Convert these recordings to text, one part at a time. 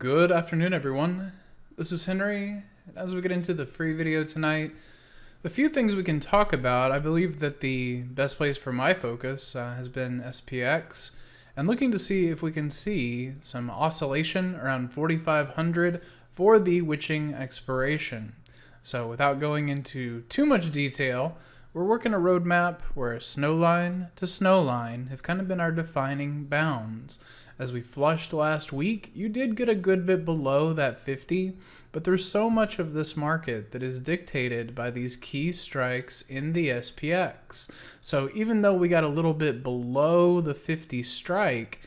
Good afternoon, everyone. This is Henry. As we get into the free video tonight, a few things we can talk about. I believe that the best place for my focus has been SPX, and looking to see if we can see some oscillation around 4,500 for the witching expiration. So without going into too much detail, we're working a roadmap where snow line to snow line have kind of been our defining bounds. As we flushed last week, you did get a good bit below that 50, but there's so much of this market that is dictated by these key strikes in the SPX. So even though we got a little bit below the 50 strike,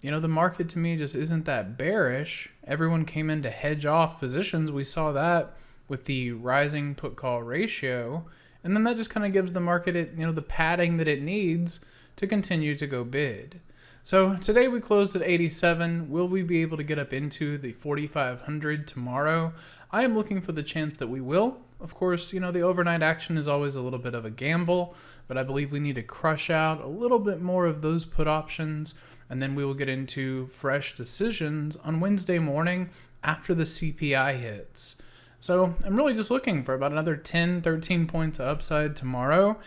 the market to me just isn't that bearish. Everyone came in to hedge off positions. We saw that with the rising put call ratio, and then that just kind of gives the market the padding that it needs to continue to go bid. So today we closed at 87. Will we be able to get up into the 4,500 tomorrow? I am looking for the chance that we will. Of course, the overnight action is always a little bit of a gamble, but I believe we need to crush out a little bit more of those put options, and then we will get into fresh decisions on Wednesday morning after the CPI hits. So I'm really just looking for about another 10, 13 points of upside tomorrow.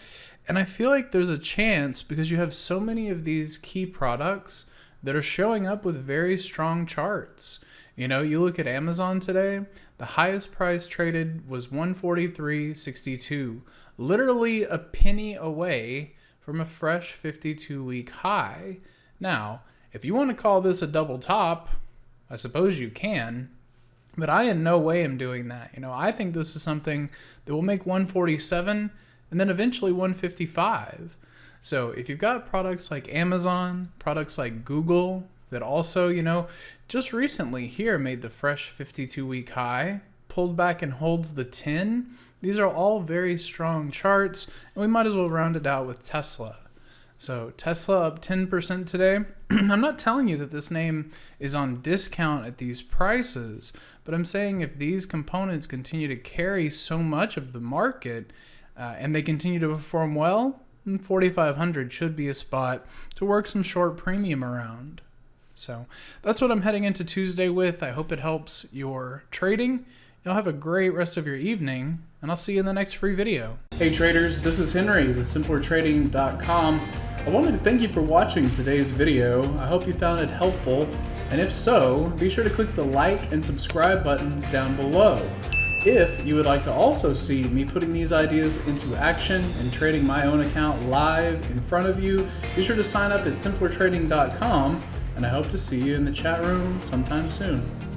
And I feel like there's a chance because you have so many of these key products that are showing up with very strong charts. You look at Amazon today, the highest price traded was 143.62, literally a penny away from a fresh 52-week high. Now, if you want to call this a double top, I suppose you can, but I in no way am doing that. I think this is something that will make 147 and then eventually 155. So if you've got products like Amazon, products like Google that also, just recently here made the fresh 52-week high, pulled back and holds the 10, these are all very strong charts, and we might as well round it out with Tesla. So Tesla up 10% today. I'm not telling you that this name is on discount at these prices, but I'm saying if these components continue to carry so much of the market, and they continue to perform well, 4,500 should be a spot to work some short premium around. So that's what I'm heading into Tuesday with. I hope it helps your trading. You'll have a great rest of your evening, and I'll see you in the next free video. Hey traders, this is Henry with simplertrading.com. I wanted to thank you for watching today's video. I hope you found it helpful, and if so, be sure to click the like and subscribe buttons down below. If you would like to also see me putting these ideas into action and trading my own account live in front of you, be sure to sign up at simplertrading.com, and I hope to see you in the chat room sometime soon.